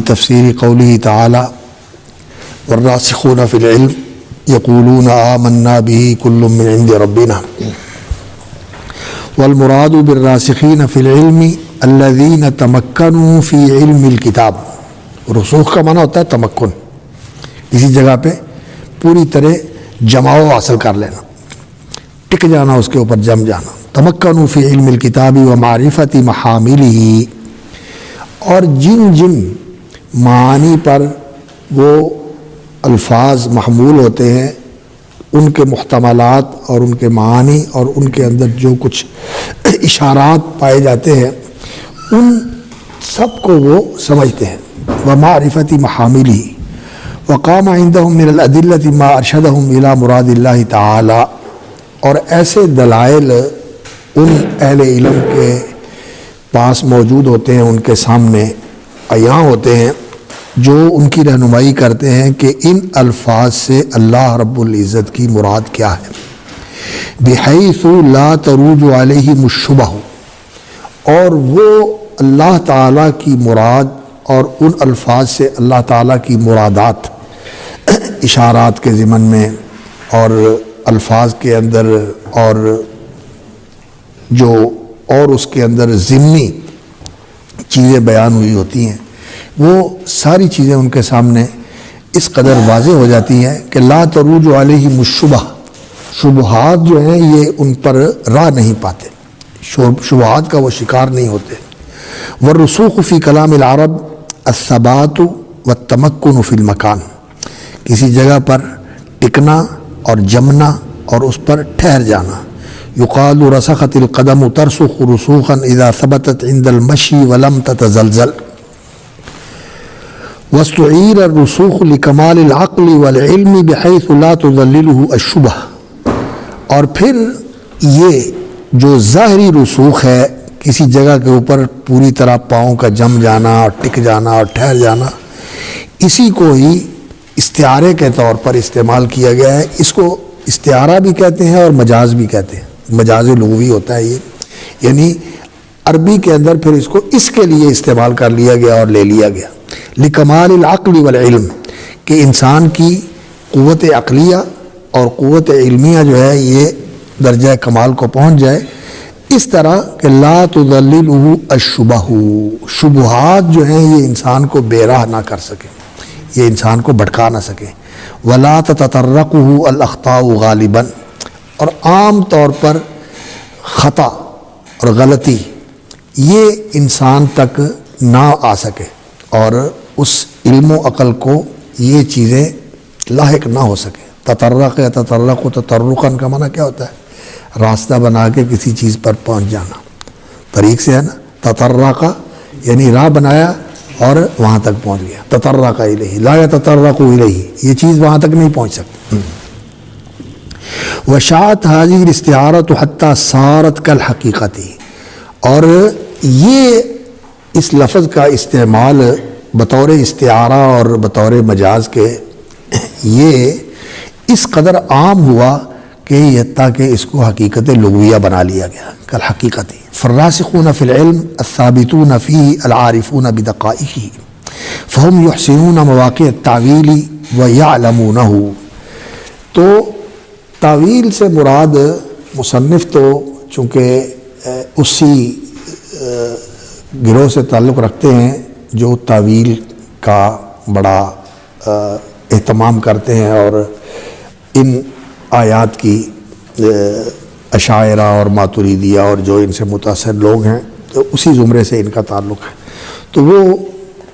تفسیر قوله تعالی والراسخون فی العلم یقولون آمنا به کل من عند ربنا والمراد بالراسخین فی العلم الذین تمکنوا فی علم الکتاب. رسوخ کا معنی ہوتا ہے تمکن، کسی جگہ پہ پوری طرح جماؤ حاصل کر لینا، ٹک جانا، اس کے اوپر جم جانا. تمکنوا فی علم الکتاب و معرفت محاملہ، اور جن جن معانی پر وہ الفاظ محمول ہوتے ہیں ان کے محتملات اور ان کے معانی اور ان کے اندر جو کچھ اشارات پائے جاتے ہیں ان سب کو وہ سمجھتے ہیں. ومعرفت محاملہ وقام عندهم من الادلة ما ارشدهم الى مراد اللہ تعالی، اور ایسے دلائل ان اہل علم کے پاس موجود ہوتے ہیں، ان کے سامنے عیاں ہوتے ہیں، جو ان کی رہنمائی کرتے ہیں کہ ان الفاظ سے اللہ رب العزت کی مراد کیا ہے. بحیث لا تروج علیہم الشبہ، اور وہ اللہ تعالیٰ کی مراد اور ان الفاظ سے اللہ تعالیٰ کی مرادات اشارات کے ضمن میں اور الفاظ کے اندر اور جو اور اس کے اندر ضمنی چیزیں بیان ہوئی ہوتی ہیں، وہ ساری چیزیں ان کے سامنے اس قدر واضح ہو جاتی ہیں کہ لا تروج علیہم الشبہ، شبہات جو ہیں یہ ان پر راہ نہیں پاتے، شبہات کا وہ شکار نہیں ہوتے. والرسوخ فی کلام العرب الثبات والتمکن فی المکان، کسی جگہ پر ٹکنا اور جمنا اور اس پر ٹھہر جانا. یقال رسخت القدم ترسخ رسوخا اذا ثبتت عند المشی ولم تتزلزل. واستعیر الرسوخ لکمال العقل والعلم بحیث لا تذللہ الشبہ، اور پھر یہ جو ظاہری رسوخ ہے کسی جگہ کے اوپر پوری طرح پاؤں کا جم جانا اور ٹک جانا اور ٹھہر جانا، اسی کو ہی استعارے کے طور پر استعمال کیا گیا ہے. اس کو استعارہ بھی کہتے ہیں اور مجاز بھی کہتے ہیں، مجاز لغوی ہوتا ہے یہ، یعنی عربی کے اندر پھر اس کو اس کے لیے استعمال کر لیا گیا اور لے لیا گیا. لکمال العقل والعلم، کہ انسان کی قوت عقلیہ اور قوت علمیہ جو ہے یہ درجہ کمال کو پہنچ جائے، اس طرح کہ لا تذللہ الشبہ، شبہات جو ہیں یہ انسان کو بے راہ نہ کر سکے، یہ انسان کو بھٹکا نہ سکے. ولا تتطرقہ الاخطاء غالبا، اور عام طور پر خطا اور غلطی یہ انسان تک نہ آ سکے اور اس علم و عقل کو یہ چیزیں لاحق نہ ہو سکے. تطرق یا تطرق و تطرقاً کا معنی کیا ہوتا ہے؟ راستہ بنا کے کسی چیز پر پہنچ جانا، طریق سے ہے نا. تطرق یعنی راہ بنایا اور وہاں تک پہنچ گیا. تطرق الیہ لا یتطرق الیہ، یہ چیز وہاں تک نہیں پہنچ سکتی. وشاعت هذه الاستعارة حتى صارت كالحقیقت، اور یہ اس لفظ کا استعمال بطور استعارہ اور بطور مجاز کے یہ اس قدر عام ہوا کہ یہ تاکہ اس کو حقیقت لغویہ بنا لیا گیا، کالحقیقت. فالراسخون فی العلم الثابتون فیہ العارفون بدقائقہ فہم یحسنون مواقع التعویل ویعلمونہ. تو تعویل سے مراد مصنف تو چونکہ اسی گروہ سے تعلق رکھتے ہیں جو تعویل کا بڑا اہتمام کرتے ہیں اور ان آیات کی اشاعرہ اور ماتریدیہ اور جو ان سے متاثر لوگ ہیں تو اسی زمرے سے ان کا تعلق ہے. تو وہ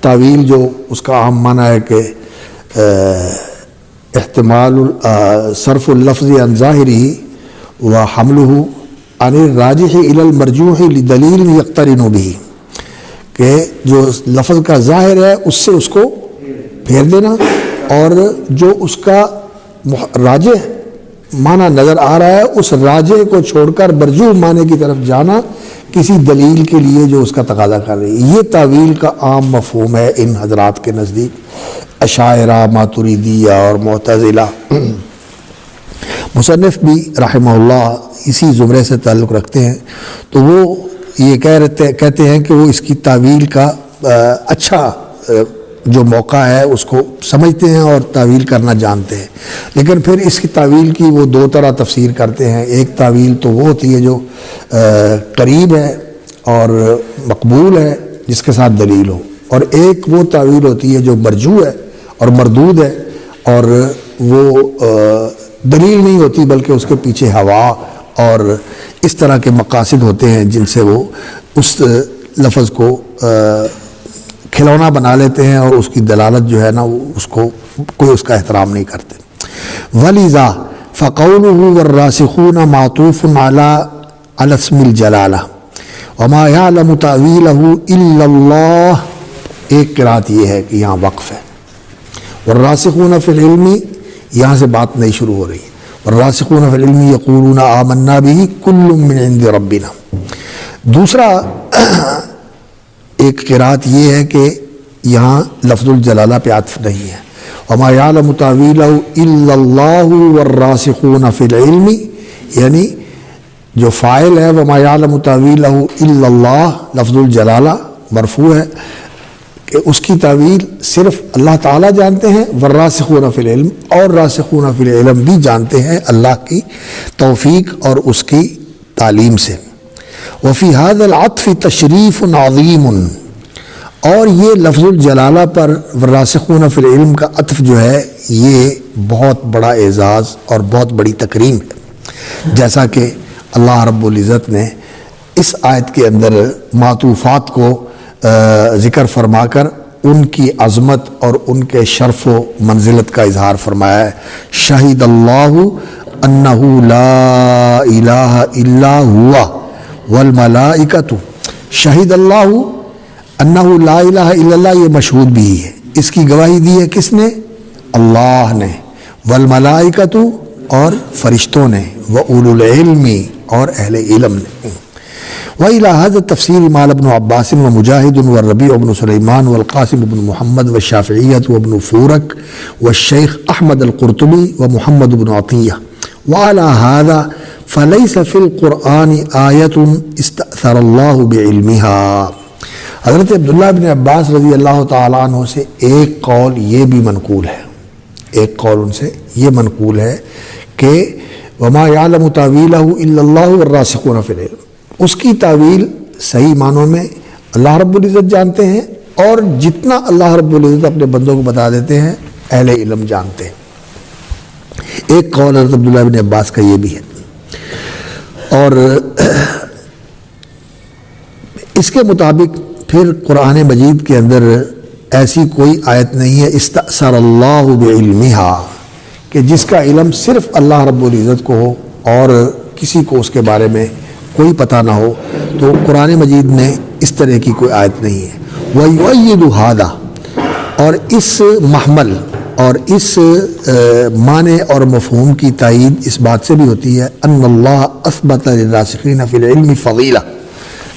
تعویل جو اس کا عام معنی ہے کہ احتمال صرف اللفظ عن ظاہرہ و حملہ عن الراجح الی المرجوح لدلیل یقترن بہ، کہ جو لفظ کا ظاہر ہے اس سے اس کو پھیر دینا اور جو اس کا راجح معنی نظر آ رہا ہے اس راجح کو چھوڑ کر مرجوح معنی کی طرف جانا کسی دلیل کے لیے جو اس کا تقاضا کر رہی ہے. یہ تعویل کا عام مفہوم ہے ان حضرات کے نزدیک، اشاعرہ، ماتریدیہ اور معتزلہ. مصنف بھی رحمہ اللہ اسی زمرے سے تعلق رکھتے ہیں، تو وہ یہ کہتے ہیں کہ وہ اس کی تعویل کا اچھا جو موقع ہے اس کو سمجھتے ہیں اور تعویل کرنا جانتے ہیں، لیکن پھر اس کی تعویل کی وہ دو طرح تفسیر کرتے ہیں۔ ایک تعویل تو وہ ہوتی ہے جو قریب ہے اور مقبول ہے، جس کے ساتھ دلیل ہو، اور ایک وہ تعویل ہوتی ہے جو مرجوع ہے اور مردود ہے اور وہ دلیل نہیں ہوتی بلکہ اس کے پیچھے ہوا اور اس طرح کے مقاصد ہوتے ہیں جن سے وہ اس لفظ کو کھلونا بنا لیتے ہیں اور اس کی دلالت جو ہے نا اس کو کوئی اس کا احترام نہیں کرتے۔ وَلِذَا فَقَوْلُهُ وَالرَّاسِخُونَ مَعْطُوفٌ عَلَى اسْمِ الْجَلَالَةِ وَمَا يَعْلَمُ تَأْوِيلَهُ إِلَّا اللَّهُ۔ ایک قرات یہ ہے کہ یہاں وقف ہے، والراسخون فی العلم یہاں سے بات نہیں شروع ہو رہی ہے، والراسخون فی العلم یقولون آمنا به کل من عند ربنا۔ دوسرا ایک قرات یہ ہے کہ یہاں لفظ الجلالہ پہ عطف نہیں ہے، وما یعلم تاویلہ الا اللہ والراسخون فی العلم، یعنی جو فاعل ہے وما یعلم تاویلہ الا اللہ لفظ الجلالہ مرفوع ہے کہ اس کی تعویل صرف اللہ تعالیٰ جانتے ہیں، والراسخون فی العلم اور راسخون فی العلم بھی جانتے ہیں اللہ کی توفیق اور اس کی تعلیم سے۔ وفی هذا العطف تشریف عظیم، اور یہ لفظ الجلالہ پر والراسخون فی العلم کا عطف جو ہے یہ بہت بڑا اعزاز اور بہت بڑی تکریم ہے، جیسا کہ اللہ رب العزت نے اس آیت کے اندر معطوفات کو ذکر فرما کر ان کی عظمت اور ان کے شرف و منزلت کا اظہار فرمایا ہے۔ شہید اللہ انہ لا الہ الا ہوا والملائکۃ، شہید اللہ انہ لا الہ الا اللہ، یہ مشہود بھی ہے، اس کی گواہی دی ہے کس نے؟ اللہ نے، والملائکۃ اور فرشتوں نے، وَأُولُو الْعِلْمِ اور اہل علم نے۔ وإلى هذا التفسير مال ابن عباس ومجاهد والربيع بن سليمان والقاسم بن محمد والشافعية وابن فورك والشيخ أحمد القرطبي ومحمد بن عطية، وعلى هذا فليس في القرآن آية استأثر الله بعلمها۔ حضرت عبداللہ بن عباس رضی اللہ تعالیٰ عنہ سے ایک قول یہ بھی منقول ہے، ایک قول ان سے یہ منقول ہے کہ وما يعلم تاويله إلا الله والراسخون في العلم، اس کی تعویل صحیح معنوں میں اللہ رب العزت جانتے ہیں، اور جتنا اللہ رب العزت اپنے بندوں کو بتا دیتے ہیں اہل علم جانتے ہیں۔ ایک قول حضرت عبداللہ بن عباس کا یہ بھی ہے، اور اس کے مطابق پھر قرآن مجید کے اندر ایسی کوئی آیت نہیں ہے استأثر اللہ بعلمها کہ جس کا علم صرف اللہ رب العزت کو ہو اور کسی کو اس کے بارے میں کوئی پتہ نہ ہو، تو قرآن مجید میں اس طرح کی کوئی آیت نہیں ہے۔ وَيُؤَيِّدُ هَذَا، اور اس محمل اور اس معنی اور مفہوم کی تائید اس بات سے بھی ہوتی ہے ان اللہ اثبت للراسخین فی العلم فضیلہ،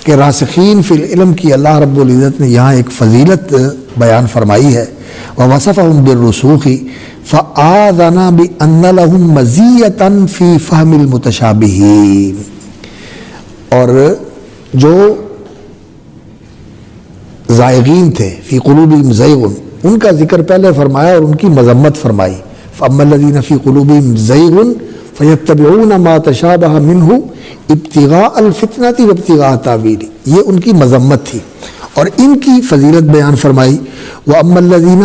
کہ راسخین فی العلم کی اللہ رب العزت نے یہاں ایک فضیلت بیان فرمائی ہے۔ وَوَصَفَهُمْ بِالرُّسُوخِ فَآذَنَ بِأَنَّ لَهُمْ مَزِيَّةً فِي فَهْمِ الْمُتَشَابِهِينَ، اور جو زائغین تھے فی قلوبہم زیغ، ان کا ذکر پہلے فرمایا اور ان کی مذمت فرمائی۔ فَأَمَّا الَّذِينَ فِي قُلُوبِهِمْ زَيْغٌ فَيَتَّبِعُونَ مَا تَشَابَهَ مِنْهُ ابْتِغَاءَ الْفِتْنَةِ وَابْتِغَاءَ تَأْوِيلِهِ، یہ ان کی مذمت تھی اور ان کی فضیلت بیان فرمائی۔ وَأَمَّا الَّذِينَ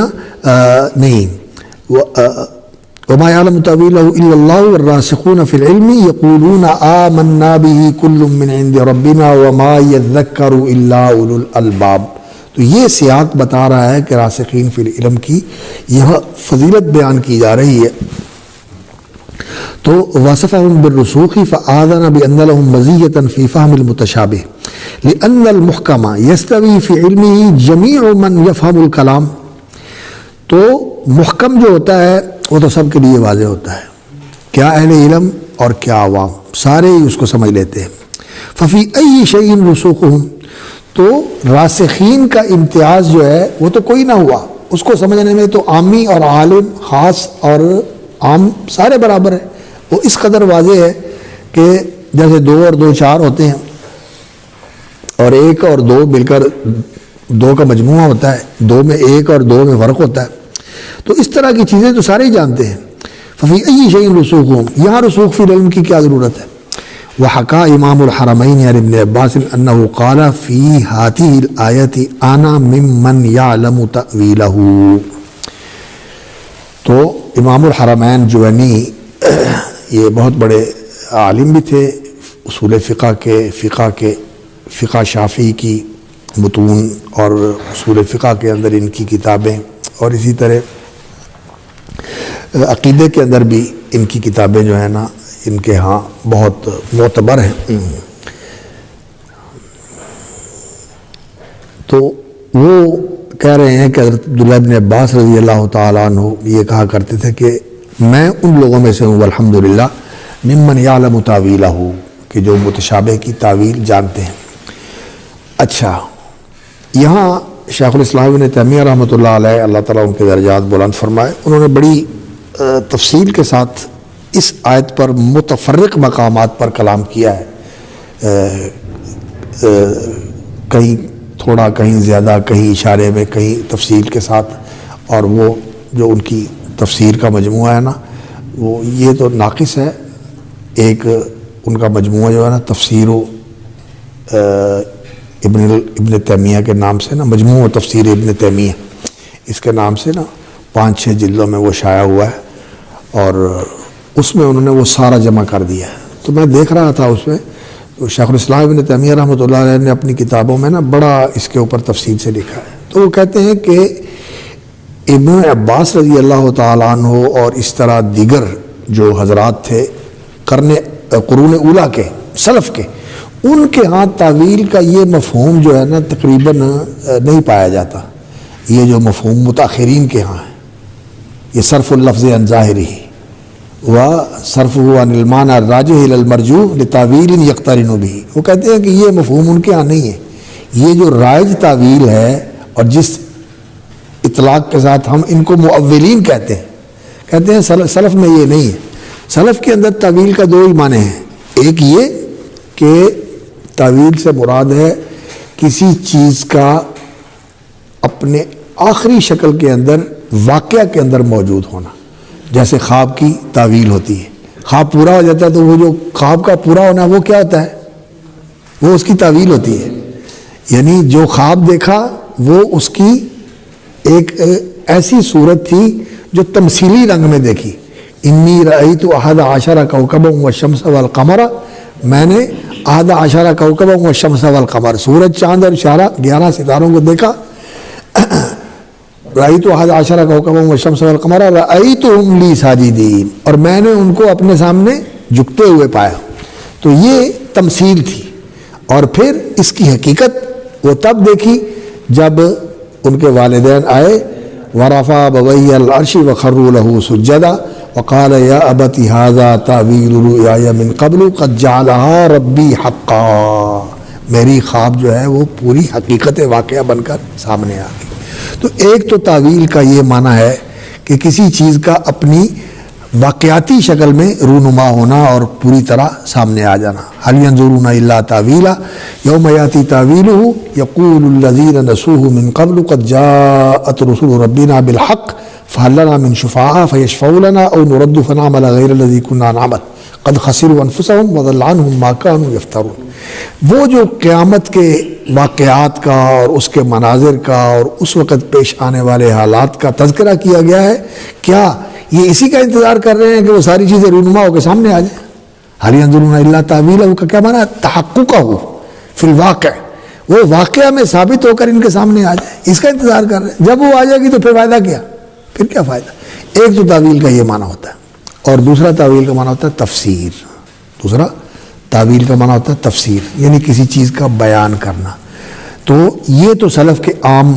وَمَا يَعْلَمُ تَأْوِيلَهُ إِلَّا اللَّهُ وَالرَّاسِخُونَ فِي الْعِلْمِ يَقُولُونَ آمَنَّا بِهِ كُلٌّ مِّنْ عِندِ رَبِّنَا وَمَا يَذَّكَّرُ إِلَّا أُولُو الْأَلْبَابِ۔ تو یہ سیاق بتا رہا ہے کہ راسخین فی العلم کی یہاں فضیلت بیان کی جا رہی ہے۔ تو وصفهم بالرسوخ فآذن بأن لهم مزية في فهم المتشابه لأن المحكم يستوي في علمه جميع من يفهم الكلام، تو محکم جو ہوتا ہے وہ تو سب کے لیے واضح ہوتا ہے، کیا اہل علم اور کیا عوام، سارے ہی اس کو سمجھ لیتے ہیں۔ ففي أي شيء رسوخهم، تو راسخین کا امتیاز جو ہے وہ تو کوئی نہ ہوا، اس کو سمجھنے میں تو عامی اور عالم، خاص اور عام سارے برابر ہیں۔ وہ اس قدر واضح ہے کہ جیسے 2 اور 2 4 ہوتے ہیں اور 1 اور 2 مل کر دو کا مجموعہ ہوتا ہے، دو میں ایک اور دو میں فرق ہوتا ہے. تو اس طرح کی چیزیں تو سارے ہی جانتے ہیں. ففی ای شیء رسوخہم، یہاں رسوخ فی العلم کی کیا ضرورت ہے. وحکا امام الحرمین عن ابن عباس انہ قال فی ہاتہ الآیت انا ممن یعلم تأویلہ. تو امام الحرمین جوینی یہ بہت بڑے عالم بھی تھے، اصول فقہ کے فقہ شافعی کی متون اور اصول فقہ کے اندر ان کی کتابیں، اور اسی طرح عقیدے کے اندر بھی ان کی کتابیں جو ہیں نا ان کے ہاں بہت معتبر ہیں. تو وہ کہہ رہے ہیں کہ حضرت عبداللہ بن عباس رضی اللہ تعالیٰ عنہ یہ کہا کرتے تھے کہ میں ان لوگوں میں سے ہوں الحمدللہ ممن یعلم تاویلہ، کہ جو متشابہ کی تاویل جانتے ہیں. اچھا، یہاں شیخ الاسلام ابن تیمیہ رحمۃ اللہ علیہ، اللہ تعالیٰ ان کے درجات بلند فرمائے، انہوں نے بڑی تفصیل کے ساتھ اس آیت پر متفرق مقامات پر کلام کیا ہے، کہیں تھوڑا، کہیں زیادہ، کہیں اشارے میں، کہیں تفصیل کے ساتھ. اور وہ جو ان کی تفسیر کا مجموعہ ہے نا وہ یہ تو ناقص ہے. ایک ان کا مجموعہ جو ہے نا تفسیر ابن تیمیہ کے نام سے نا، مجموعہ تفسیر ابن تیمیہ اس کے نام سے نا 5-6 جلدوں میں وہ شائع ہوا ہے، اور اس میں انہوں نے وہ سارا جمع کر دیا ہے. تو میں دیکھ رہا تھا اس میں شیخ الاسلام ابن تیمیہ رحمۃ اللہ علیہ نے اپنی کتابوں میں نا بڑا اس کے اوپر تفصیل سے لکھا ہے. تو وہ کہتے ہیں کہ ابن عباس رضی اللہ تعالیٰ عنہ اور اس طرح دیگر جو حضرات تھے قرون اولیٰ کے، سلف کے، ان کے ہاں تعویل کا یہ مفہوم جو ہے نا تقریباً نہیں پایا جاتا. یہ جو مفہوم متاخرین کے ہاں ہے، یہ صرف اللفظ عن ظاہرہ وصرفہ عن المعنى الراجح الى المرجوح لتاویل یقترن بہ. وہ کہتے ہیں کہ یہ مفہوم ان کے ہاں نہیں ہے. یہ جو رائج تعویل ہے اور جس اطلاق کے ساتھ ہم ان کو مؤولین کہتے ہیں سلف میں یہ نہیں ہے. سلف کے اندر تعویل کا 2 ہی معنی ہیں. ایک یہ کہ تعویل سے مراد ہے کسی چیز کا اپنے آخری شکل کے اندر، واقعہ کے اندر موجود ہونا. جیسے خواب کی تعویل ہوتی ہے، خواب پورا ہو جاتا ہے تو وہ جو خواب کا پورا ہونا وہ کیا ہوتا ہے، وہ اس کی تعویل ہوتی ہے. یعنی جو خواب دیکھا وہ اس کی ایک ایسی صورت تھی جو تمثیلی رنگ میں دیکھی. انی رأیت 11 کوكبا والشمس والقمر، میں نے 11 کوكبا والشمس والقمر، سورج، چاند اور 11 ستاروں کو دیکھا. رأیت 11 کوكبا والشمس والقمر رأیتهم لی ساجدین، اور میں نے ان کو اپنے سامنے جھکتے ہوئے پایا. تو یہ تمثیل تھی. اور پھر اس کی حقیقت وہ تب دیکھی جب ان کے والدین آئے، ورفع ابویہ العرش وخروا له سجدا وقال یا ابت ھذا تاویل رؤیایا من قبل قد جعلها ربی حقا. میری خواب جو ہے وہ پوری حقیقت واقعہ بن کر سامنے آ گئی. تو ایک تو تعویل کا یہ معنی ہے کہ کسی چیز کا اپنی واقعاتی شکل میں رونما ہونا اور پوری طرح سامنے آ جانا. هل ينظرون الا تاویلا یوم یاتی تاویلہ یقول الذین نسوہ من قبل قد جاءت رسل ربنا بالحق فهل لنا من شفعاء فيشفعوا لنا او نرد فنعمل غیر الذی كنا نعمل قد خسروا انفسهم وضل عنهم ما كانوا يفترون. وہ جو قیامت کے واقعات کا اور اس کے مناظر کا اور اس وقت پیش آنے والے حالات کا تذکرہ کیا گیا ہے، کیا یہ اسی کا انتظار کر رہے ہیں کہ وہ ساری چیزیں رونما ہو کے سامنے آ جائیں؟ هل ينظرون الا تاویلہ کا کیا معنی ہے؟ تحققہ فی الواقع، وہ واقعہ میں ثابت ہو کر ان کے سامنے آ جائے، اس کا انتظار کر رہے ہیں. جب وہ آ جائے گی تو پھر فائدہ کیا، پھر کیا فائدہ. ایک تو تعویل کا یہ معنی ہوتا ہے، اور دوسرا تعویل کا معنی ہوتا ہے تفسیر. دوسرا تعویل کا معنی ہوتا ہے تفسیر، یعنی کسی چیز کا بیان کرنا. تو یہ تو سلف کے عام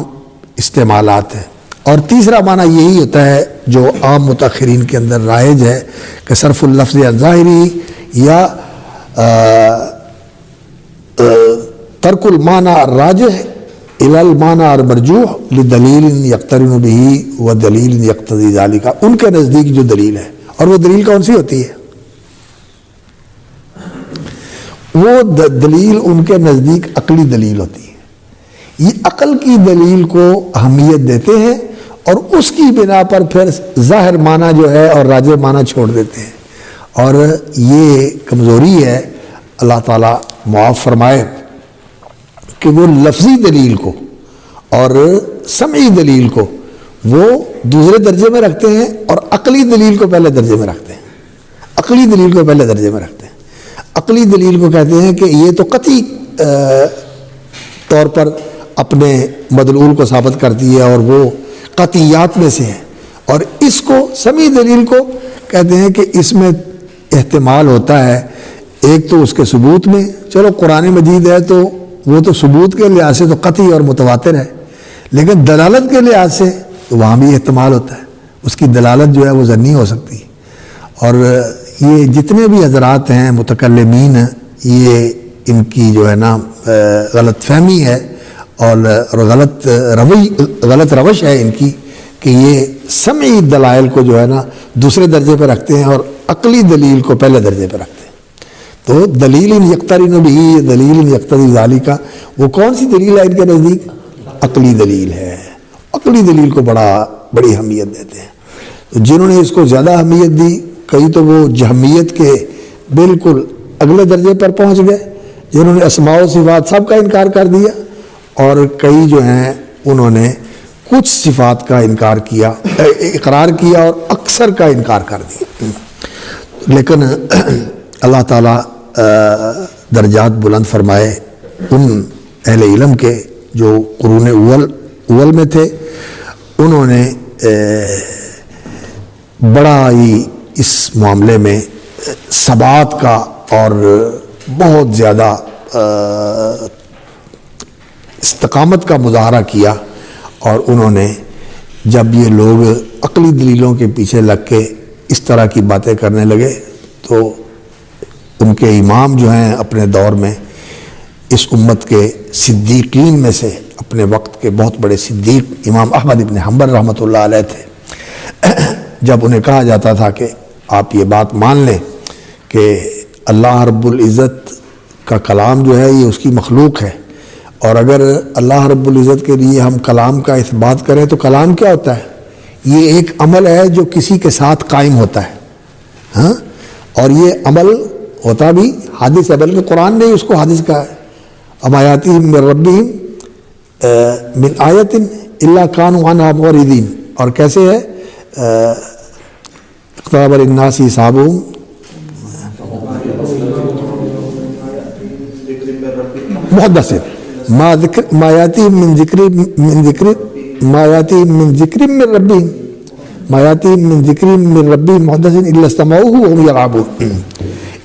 استعمالات ہیں. اور تیسرا معنی یہی ہوتا ہے جو عام متاخرین کے اندر رائج ہے کہ صرف اللفظ عن ظاہری یا ترک المعنی الراجح الی المعنی المرجوح لدلیل یقترن بہ ودلیل یقتضی ذلک. ان کے نزدیک جو دلیل ہے، اور وہ دلیل کون سی ہوتی ہے؟ وہ دلیل ان کے نزدیک عقلی دلیل ہوتی ہے. یہ عقل کی دلیل کو اہمیت دیتے ہیں اور اس کی بنا پر پھر ظاہر معنی جو ہے اور راجح معنی چھوڑ دیتے ہیں، اور یہ کمزوری ہے۔ اللہ تعالیٰ معاف فرمائے کہ وہ لفظی دلیل کو اور سمعی دلیل کو وہ دوسرے درجے میں رکھتے ہیں اور عقلی دلیل کو پہلے درجے میں رکھتے ہیں، عقلی دلیل کو پہلے درجے میں رکھتے ہیں۔ عقلی دلیل کو کہتے ہیں کہ یہ تو قطعی طور پر اپنے مدلول کو ثابت کرتی ہے اور وہ قطعیات میں سے ہے، اور اس کو سمعی دلیل کو کہتے ہیں کہ اس میں احتمال ہوتا ہے، ایک تو اس کے ثبوت میں، چلو قرآن مجید ہے تو وہ تو ثبوت کے لحاظ سے تو قطعی اور متواتر ہے، لیکن دلالت کے لحاظ سے تو وہاں بھی احتمال ہوتا ہے، اس کی دلالت جو ہے وہ ظنی ہو سکتی ہے۔ اور یہ جتنے بھی حضرات ہیں متکلمین، یہ ان کی جو ہے نا غلط فہمی ہے اور غلط روش ہے ان کی کہ یہ سمعی دلائل کو جو ہے نا دوسرے درجے پہ رکھتے ہیں اور عقلی دلیل کو پہلے درجے پہ رکھتے ہیں۔ تو دلیل یقترن بھی، دلیل یقتضی ذالک، وہ کون سی دلیل ہے ان کے نزدیک؟ عقلی دلیل ہے۔ عقلی دلیل کو بڑی اہمیت دیتے ہیں۔ تو جنہوں نے اس کو زیادہ اہمیت دی، کئی تو وہ جہمیت کے بالکل اگلے درجے پر پہنچ گئے، جنہوں نے اسماء و صفات سب کا انکار کر دیا، اور کئی جو ہیں انہوں نے کچھ صفات کا انکار کیا، اقرار کیا اور اکثر کا انکار کر دیا۔ لیکن اللہ تعالیٰ درجات بلند فرمائے ان اہل علم کے جو قرون اول میں تھے، انہوں نے بڑا ہی اس معاملے میں ثبات کا اور بہت زیادہ استقامت کا مظاہرہ کیا، اور انہوں نے جب یہ لوگ عقلی دلیلوں کے پیچھے لگ کے اس طرح کی باتیں کرنے لگے تو ان کے امام جو ہیں اپنے دور میں اس امت کے صدیقین میں سے اپنے وقت کے بہت بڑے صدیق امام احمد ابن حنبل رحمۃ اللہ علیہ تھے۔ جب انہیں کہا جاتا تھا کہ آپ یہ بات مان لیں کہ اللہ رب العزت کا کلام جو ہے یہ اس کی مخلوق ہے، اور اگر اللہ رب العزت کے لیے ہم کلام کا اثبات کریں تو کلام کیا ہوتا ہے؟ یہ ایک عمل ہے جو کسی کے ساتھ قائم ہوتا ہے، ہاں، اور یہ عمل ہوتا بھی حادث ہے، بلکہ قرآن نے اس کو حادث کہا ہے۔ اما یاتیہم من ربہم من آیۃ الا کانوا عنہا معرضین، اور کیسے ہے؟ اقترب للناس حسابہم محدث ما یاتیہم من ذکر ما یاتیہم من ذکر من ربہم ما یاتیہم من ذکر من ربہم محدث الا استمعوہ وہم یلعبون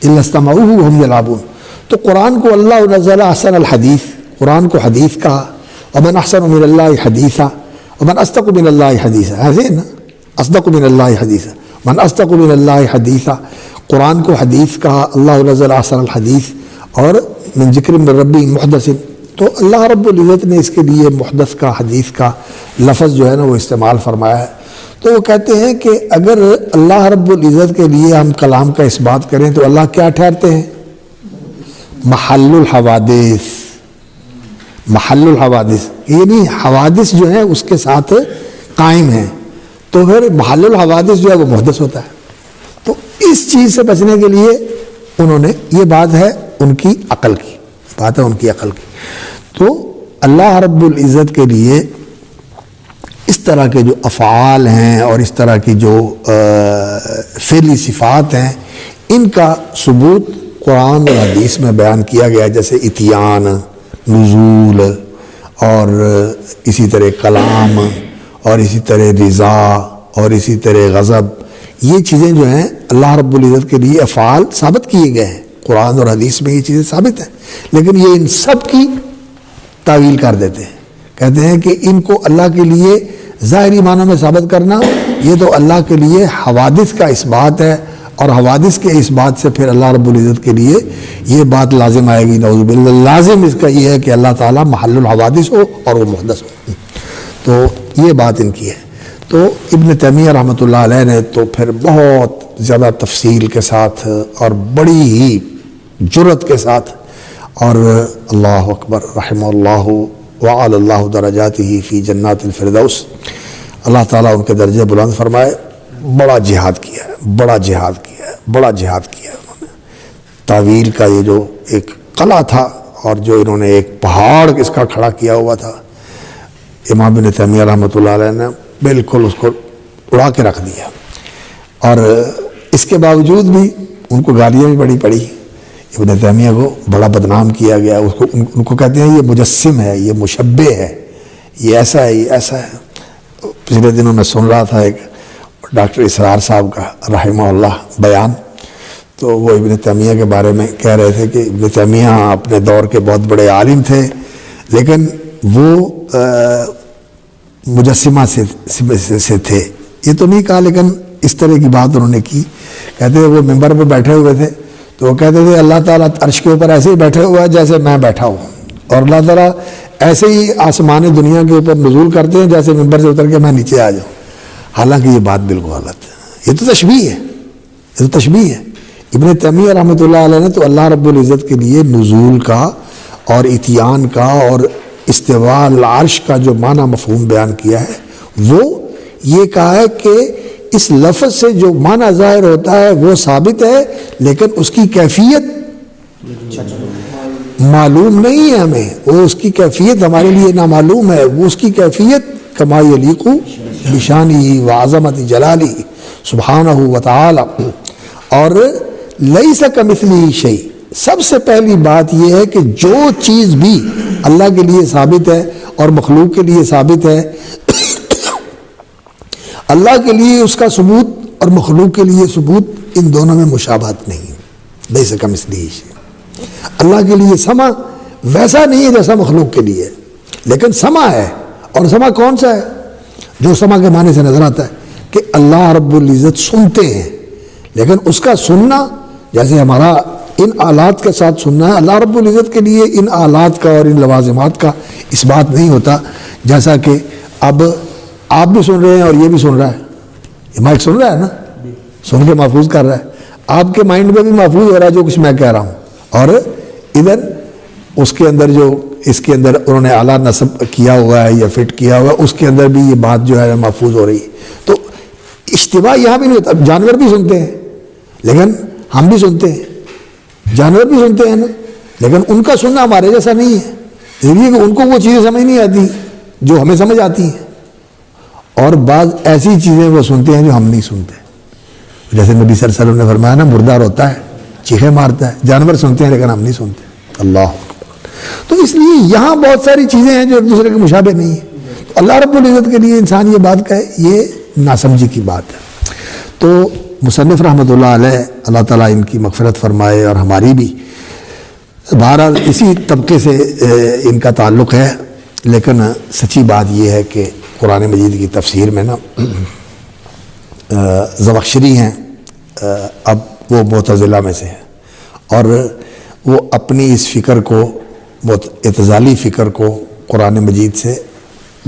الا استمعوہ وہم یلعبون۔ تو قرآن کو اللہ نزل احسن الحدیث، قرآن کو حدیث کہا، ومن احسن من اللہ حدیثا ومن اصدق من اللہ حدیثا، ایسے نا، اصدق من اللہ حدیثا، من اصدق من اللہ حدیثا، قرآن کو حدیث کہا، اللہ نزل احسن الحدیث، اور من ذکر من ربی محدث، تو اللہ رب العزت نے اس کے لیے محدث کا، حدیث کا لفظ جو ہے نا وہ استعمال فرمایا ہے۔ تو وہ کہتے ہیں کہ اگر اللہ رب العزت کے لیے ہم کلام کا اثبات کریں تو اللہ کیا ٹھہرتے ہیں؟ محل الحوادث، محل الحوادث، یعنی حوادث جو ہیں اس کے ساتھ قائم ہیں، تو پھر محل الحوادث جو ہے وہ محدث ہوتا ہے۔ تو اس چیز سے بچنے کے لیے انہوں نے، یہ بات ہے ان کی عقل کی، بات ہے ان کی عقل کی، تو اللہ رب العزت کے لیے اس طرح کے جو افعال ہیں اور اس طرح کی جو فعلی صفات ہیں، ان کا ثبوت قرآن اور حدیث میں بیان کیا گیا، جیسے اتیان، نزول، اور اسی طرح کلام، اور اسی طرح رضا، اور اسی طرح غضب، یہ چیزیں جو ہیں اللہ رب العزت کے لیے افعال ثابت کیے گئے ہیں، قرآن اور حدیث میں یہ چیزیں ثابت ہیں، لیکن یہ ان سب کی تعویل کر دیتے ہیں، کہتے ہیں کہ ان کو اللہ کے لیے ظاہری معنی میں ثابت کرنا، یہ تو اللہ کے لیے حوادث کا اثبات ہے، اور حوادث کے اس بات سے پھر اللہ رب العزت کے لیے یہ بات لازم آئے گی، نعوذ باللہ، لازم اس کا یہ ہے کہ اللہ تعالیٰ محل الحوادث ہو اور وہ محدث ہو۔ تو یہ بات ان کی ہے۔ تو ابن تیمیہ رحمۃ اللہ علیہ نے تو پھر بہت زیادہ تفصیل کے ساتھ اور بڑی ہی جرأت کے ساتھ، اور اللہ اکبر، رحمہ اللہ وَعَلَى اللَّهُ دَرَجَاتِهِ فِي جَنَّاتِ الْفِرْدَوْس، اللہ تعالیٰ ان کے درجے بلند فرمائے۔ بڑا جہاد کیا ہے، بڑا جہاد کیا ہے، بڑا جہاد کیا ہے انہوں نے۔ تعویل کا یہ جو ایک قلعہ تھا اور جو انہوں نے ایک پہاڑ اس کا کھڑا کیا ہوا تھا، امام ابن تیمیہ رحمۃ اللہ علیہ نے بالکل اس کو اڑا کے رکھ دیا، اور اس کے باوجود بھی ان کو گالیاں بھی بڑی پڑی۔ ابن تیمیہ کو بڑا بدنام کیا گیا، ان کو کہتے ہیں یہ مجسم ہے، یہ مشبہ ہے، یہ ایسا ہے، یہ ایسا ہے۔ پچھلے دنوں میں سن رہا تھا ایک ڈاکٹر اسرار صاحب کا رحمہ اللہ بیان، تو وہ ابن تیمیہ کے بارے میں کہہ رہے تھے کہ ابن تیمیہ اپنے دور کے بہت بڑے عالم تھے، لیکن وہ مجسمہ سے تھے۔ یہ تو نہیں کہا، لیکن اس طرح کی بات انہوں نے کی۔ کہتے ہیں وہ ممبر پہ بیٹھے ہوئے تھے تو وہ کہتے تھے اللہ تعالیٰ عرش کے اوپر ایسے ہی بیٹھے ہوا ہے جیسے میں بیٹھا ہوں، اور اللہ تعالیٰ ایسے ہی آسمان دنیا کے اوپر نزول کرتے ہیں جیسے ممبر سے اتر کے میں نیچے آ جاؤں۔ حالانکہ یہ بات بالکل غلط ہے، یہ تو تشبیہ ہے، یہ تو تشبیہ ہے۔ ابن تیمیہ رحمۃ اللہ علیہ نے تو اللہ رب العزت کے لیے نزول کا اور اتیان کا اور استواء العرش کا جو معنی مفہوم بیان کیا ہے، وہ یہ کہا ہے کہ اس لفظ سے جو معنی ظاہر ہوتا ہے وہ ثابت ہے، لیکن اس کی کیفیت معلوم نہیں ہے ہمیں، وہ اس کی کیفیت ہمارے لیے نامعلوم ہے۔ وہ اس کی کیفیت کما یلیق بشانہ وعظمت جلالہ سبحانہ وتعالی، اور لیس کمثلہ شیء۔ سب سے پہلی بات یہ ہے کہ جو چیز بھی اللہ کے لیے ثابت ہے اور مخلوق کے لیے ثابت ہے، اللہ کے لیے اس کا ثبوت اور مخلوق کے لیے ثبوت، ان دونوں میں مشابہت نہیں، لیس کمثلہ شیء۔ اللہ کے لیے سمع ویسا نہیں ہے جیسا مخلوق کے لیے، لیکن سمع ہے، اور سمع کون سا ہے؟ جو سمع کے معنی سے نظر آتا ہے کہ اللہ رب العزت سنتے ہیں، لیکن اس کا سننا جیسے ہمارا ان آلات کے ساتھ سننا ہے، اللہ رب العزت کے لیے ان آلات کا اور ان لوازمات کا اس بات نہیں ہوتا۔ جیسا کہ اب آپ بھی سن رہے ہیں اور یہ بھی سن رہا ہے، یہ مائک سن رہا ہے نا، سن کے محفوظ کر رہا ہے، آپ کے مائنڈ میں بھی محفوظ ہو رہا ہے جو کچھ میں کہہ رہا ہوں، اور ادھر اس کے اندر جو اس کے اندر انہوں نے اعلیٰ نصب کیا ہوا ہے یا فٹ کیا ہوا ہے، اس کے اندر بھی یہ بات جو ہے محفوظ ہو رہی ہے۔ تو اشتباہ یہاں بھی نہیں ہوتا۔ جانور بھی سنتے ہیں، لیکن ہم بھی سنتے ہیں، جانور بھی سنتے ہیں نا، لیکن ان کا سننا ہمارے جیسا نہیں ہے، اس لیے کہ ان کو وہ چیزیں سمجھ نہیں آتی جو ہمیں سمجھ آتی ہیں، اور بعض ایسی چیزیں وہ سنتے ہیں جو ہم نہیں سنتے۔ جیسے نبی صلی اللہ علیہ وسلم نے فرمایا نا، مردہ روتا ہے، چیخیں مارتا ہے، جانور سنتے ہیں لیکن ہم نہیں سنتے۔ اللہ تو اس لیے یہاں بہت ساری چیزیں ہیں جو ایک دوسرے کے مشابہ نہیں ہیں۔ تو اللہ رب العزت کے لیے انسان یہ بات کہے، یہ ناسمجھی کی بات ہے۔ تو مصنف رحمۃ اللہ علیہ، اللہ تعالیٰ ان کی مغفرت فرمائے اور ہماری بھی، بہرحال اسی طبقے سے ان کا تعلق ہے، لیکن سچی بات یہ ہے کہ قرآن مجید کی تفسیر میں نا زمخشری ہیں، اب وہ معتزلہ میں سے ہیں، اور وہ اپنی اس فکر کو، اعتزالی فکر کو قرآن مجید سے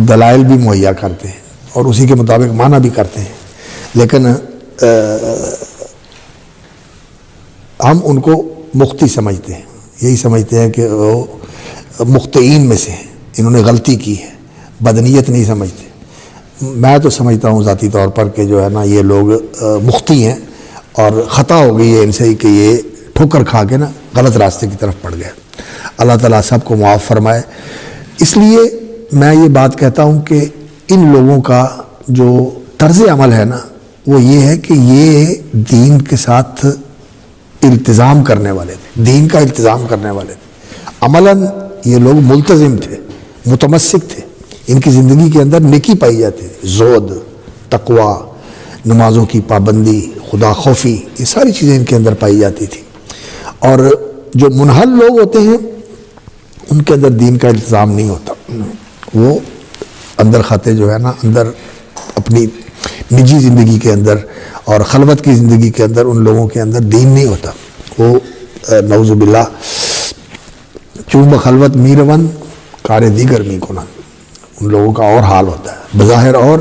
دلائل بھی مہیا کرتے ہیں اور اسی کے مطابق معنی بھی کرتے ہیں، لیکن ہم ان کو مخطی سمجھتے ہیں، یہی سمجھتے ہیں کہ وہ مخطئین میں سے ہیں، انہوں نے غلطی کی ہے، بدنیت نہیں سمجھتے۔ میں تو سمجھتا ہوں ذاتی طور پر کہ جو ہے نا یہ لوگ مخطی ہیں اور خطا ہو گئی ہے ان سے کہ یہ ٹھوکر کھا کے نا غلط راستے کی طرف پڑ گئے۔ اللہ تعالیٰ سب کو معاف فرمائے۔ اس لیے میں یہ بات کہتا ہوں کہ ان لوگوں کا جو طرز عمل ہے نا وہ یہ ہے کہ یہ دین کے ساتھ التزام کرنے والے تھے، دین کا التزام کرنے والے تھے، عملاً یہ لوگ ملتزم تھے، متمسک تھے، ان کی زندگی کے اندر نیکی پائی جاتی تھی، زہد، تقوی، نمازوں کی پابندی، خدا خوفی، یہ ساری چیزیں ان کے اندر پائی جاتی تھی۔ اور جو منحل لوگ ہوتے ہیں ان کے اندر دین کا التزام نہیں ہوتا، وہ اندر خاتے جو ہے نا اندر اپنی نجی زندگی کے اندر اور خلوت کی زندگی کے اندر ان لوگوں کے اندر دین نہیں ہوتا، وہ نعوذ باللہ چون بخلوت میرون کار دیگر می کنن، ان لوگوں کا اور حال ہوتا ہے، بظاہر اور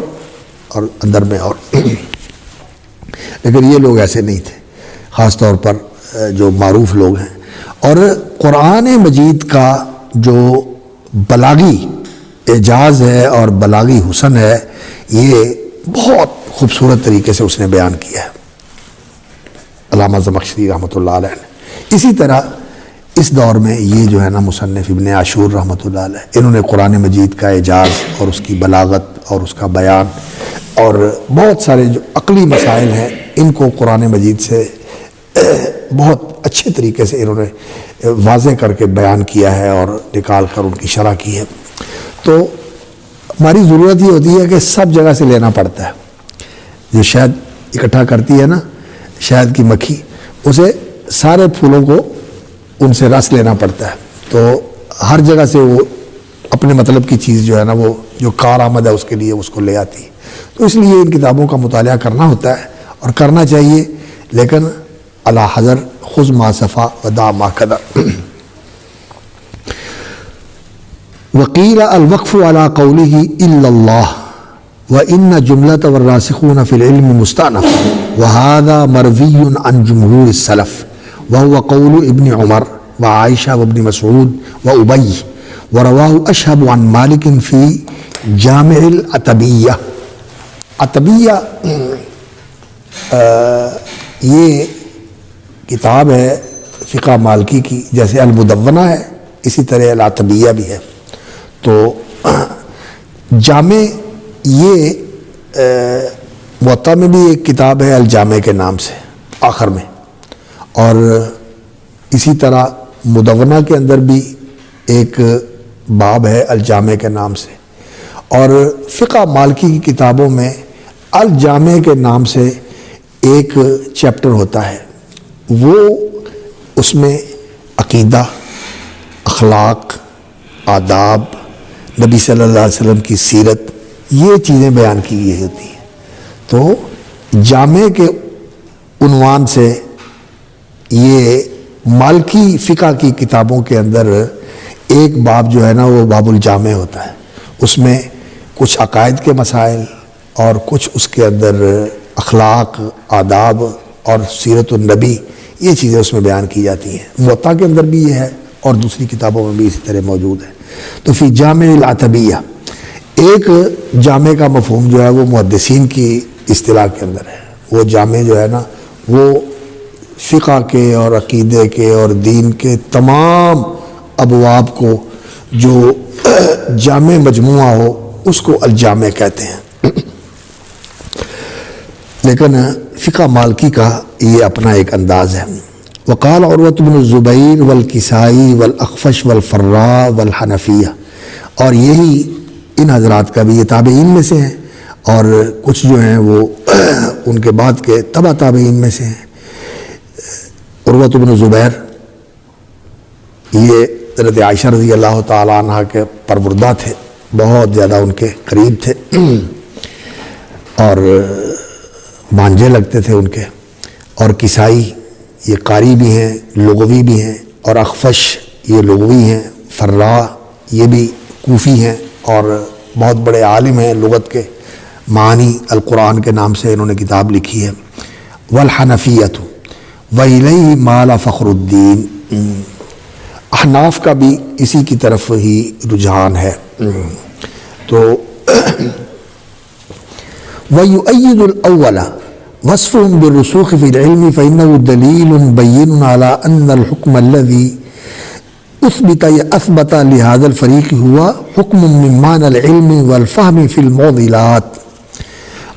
اندر میں اور۔ لیکن یہ لوگ ایسے نہیں تھے، خاص طور پر جو معروف لوگ ہیں۔ اور قرآن مجید کا جو بلاغی اعجاز ہے اور بلاغی حسن ہے، یہ بہت خوبصورت طریقے سے اس نے بیان کیا ہے علامہ زمخشری رحمۃ اللہ علیہ نے۔ اسی طرح اس دور میں یہ جو ہے نا مصنف ابن عاشور رحمۃ اللہ علیہ، انہوں نے قرآن مجید کا اعجاز اور اس کی بلاغت اور اس کا بیان اور بہت سارے جو عقلی مسائل ہیں ان کو قرآن مجید سے بہت اچھے طریقے سے انہوں نے واضح کر کے بیان کیا ہے اور نکال کر ان کی شرح کی ہے۔ تو ہماری ضرورت یہ ہوتی ہے کہ سب جگہ سے لینا پڑتا ہے۔ جو شہد اکٹھا کرتی ہے نا شہد کی مکھی، اسے سارے پھولوں کو ان سے رس لینا پڑتا ہے، تو ہر جگہ سے وہ اپنے مطلب کی چیز جو ہے نا وہ جو کارآمد ہے اس کے لیے اس کو لے آتی ہے۔ تو اس لیے ان کتابوں کا مطالعہ کرنا ہوتا ہے اور کرنا چاہیے، لیکن علی حذر، خذ ما صفا ودع ما قدر۔ وقیل الوقف علی قولہ الا اللہ وان جملۃ والراسخون فی العلم مستأنف وهذا مروی عن جمہور السلف وهو قول ابن عمر وعائشہ وابن مسعود وابی ورواه اشہب عن مالک فی جامع العتبیہ۔ عتبیہ یہ کتاب ہے فقہ مالکی کی، جیسے المدونہ ہے اسی طرح العتبیہ بھی ہے۔ تو جامع یہ موطا میں بھی ایک کتاب ہے الجامع کے نام سے آخر میں، اور اسی طرح مدونہ کے اندر بھی ایک باب ہے الجامع کے نام سے، اور فقہ مالکی کی کتابوں میں الجامع کے نام سے ایک چیپٹر ہوتا ہے، وہ اس میں عقیدہ، اخلاق، آداب، نبی صلی اللہ علیہ وسلم کی سیرت، یہ چیزیں بیان کی گئی ہوتی ہیں۔ تو جامع کے عنوان سے یہ مالکی فقہ کی کتابوں کے اندر ایک باب جو ہے نا وہ باب الجامع ہوتا ہے، اس میں کچھ عقائد کے مسائل اور کچھ اس کے اندر اخلاق، آداب اور سیرت النبی، یہ چیزیں اس میں بیان کی جاتی ہیں۔ موطا کے اندر بھی یہ ہے اور دوسری کتابوں میں بھی اسی طرح موجود ہے۔ تو فی جامع العتبیہ، ایک جامع کا مفہوم جو ہے وہ محدثین کی اصطلاح کے اندر ہے، وہ جامع جو ہے نا وہ فقہ کے اور عقیدے کے اور دین کے تمام ابواب کو جو جامع مجموعہ ہو اس کو الجامع کہتے ہیں۔ لیکن فقہ مالکی کا یہ اپنا ایک انداز ہے۔ وقال عروۃ بن الزبیر والکسائی والاخفش والفراء والحنفیہ، اور یہی ان حضرات کا بھی، یہ تابعین میں سے ہیں اور کچھ جو ہیں وہ ان کے بعد کے تبع تابعین میں سے ہیں۔ عروۃ بن زبیر یہ حضرت عائشہ رضی اللہ تعالیٰ عنہ کے پروردہ تھے، بہت زیادہ ان کے قریب تھے اور بھانجے لگتے تھے ان کے، اور کسائی یہ قاری بھی ہیں، لغوی بھی ہیں، اور اخفش یہ لغوی ہیں، فراء یہ بھی کوفی ہیں اور بہت بڑے عالم ہیں لغت کے، معانی القرآن کے نام سے انہوں نے کتاب لکھی ہے۔ والحنفیۃ وإلیہ مال فخر الدین، احناف کا بھی اسی کی طرف ہی رجحان ہے۔ تو وَيُؤَيِّدُ الْأَوَّلَ وصفهم بالرسوخ في العلم فإنه دليل بين على أن الحكم الذي أثبت لهذا الفريق هو حكم من معنى العلم والفهم في المعضلات۔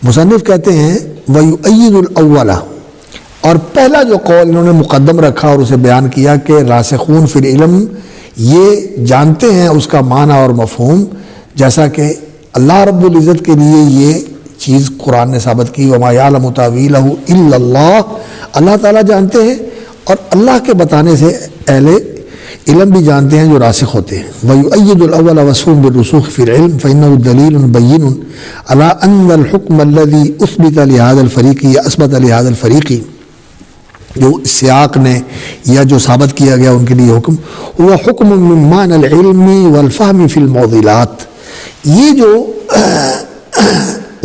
مصنف کہتے ہیں وَيُؤَيِّدُ الْأَوَّلَ، اور پہلا جو قول انہوں نے مقدم رکھا اور اسے بیان کیا کہ راسخون فی العلم یہ جانتے ہیں اس کا معنی اور مفہوم، جیسا کہ اللہ رب العزت کے لیے یہ چیز قرآن نے ثابت کی، وَمَا يَعْلَمُ تَأْوِيلَهُ إِلَّا اللَّهُ، اللہ تعالیٰ جانتے ہیں اور اللہ کے بتانے سے اہل علم بھی جانتے ہیں جو راسخ ہوتے ہیں۔ وَيُؤَيِّدُ الْأَوَّلَ وَصْفٌ بِالرُّسُوخِ فِي الْعِلْمِ فَإِنَّهُ دَلِيلٌ بَيِّنٌ عَلَىٰ أَنَّ الْحُكْمَ الَّذِي أُثْبِتَ لِهَذَا الْفَرِيقِ یا أَثْبَتَ لِهَذَا الْفَرِيقِ، جو سیاق نے یا جو ثابت کیا گیا ان کے لیے حکم، وہ حکم من معنی العلم والفہم فی المعضلات، یہ جو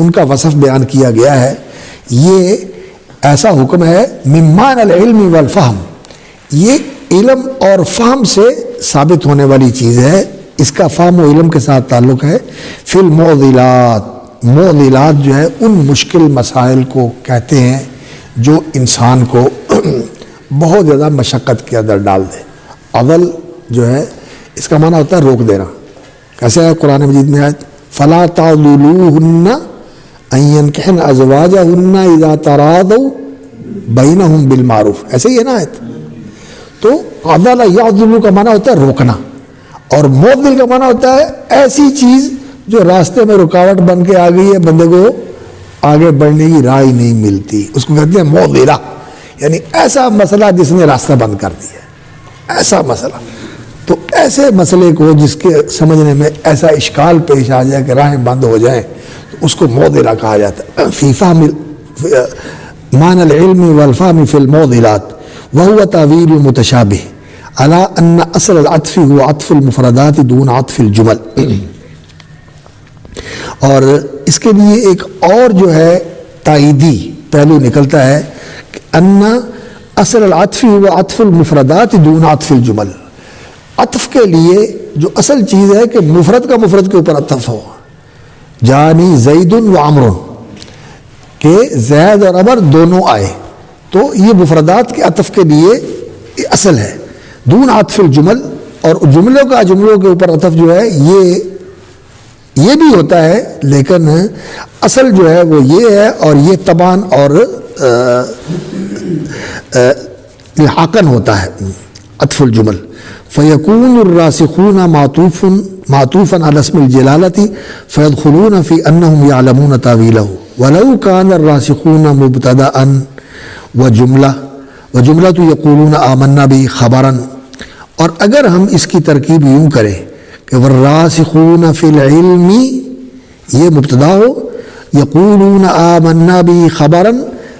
ان کا وصف بیان کیا گیا ہے یہ ایسا حکم ہے من معنی العلم والفہم، یہ علم اور فہم سے ثابت ہونے والی چیز ہے اس کا فہم و علم کے ساتھ تعلق ہے. فی المعضلات، معضلات جو ہے ان مشکل مسائل کو کہتے ہیں جو انسان کو بہت زیادہ مشقت کے اندر ڈال دے. عضل جو ہے اس کا معنی ہوتا ہے روک دینا. کیسے ہے قرآن مجید میں آیت فلا تعضلوہن ان ينكحن ازواجهن اذا تراضوا بینہم بالمعروف، ایسے ہی ہے نا آیت. تو عضل یعضل کا معنی ہوتا ہے روکنا، اور معضل کا معنی ہوتا ہے ایسی چیز جو راستے میں رکاوٹ بن کے آ گئی ہے، بندے کو آگے بڑھنے کی راہ نہیں ملتی، اس کو کہتے ہیں معضلہ، یعنی ایسا مسئلہ جس نے راستہ بند کر دیا ہے، ایسا مسئلہ. تو ایسے مسئلے کو جس کے سمجھنے میں ایسا اشکال پیش آ جائے کہ راہیں بند ہو جائیں، تو اس کو معضلہ کہا جاتا ہے. فی فہم معنی العلم والفہم فی المعضلات وهو تعویل متشابہ علی ان اصل العطف هو عطف المفردات دون عطف الجمل. اور اس کے لیے ایک اور جو ہے تائیدی پہلو نکلتا ہے کہ ان اصل العطف هو عطف المفردات دون عطف الجمل. عطف کے لیے جو اصل چیز ہے کہ مفرد کا مفرد کے اوپر عطف ہو. جانی زید و عمر، کہ زید اور عمر دونوں آئے، تو یہ مفردات کے عطف کے لیے اصل ہے. دون عطف الجمل، اور جملوں کا جملوں کے اوپر عطف جو ہے یہ بھی ہوتا ہے، لیکن اصل جو ہے وہ یہ ہے، اور یہ طبعاً اور الحاقاً ہوتا ہے عطف الجمل. فیکون الراسخون معطوفا علی اسم الجلالۃ فیدخلون فی انہم یعلمون تاویلہ ولو کان الراسخون مبتدأ وجملۃ یقولون آمنا بہ خبرا. اور اگر ہم اس کی ترکیب یوں کریں کہ والراسخون فی العلم یہ مبتدا ہو، یقولون آمنا بہ خبرا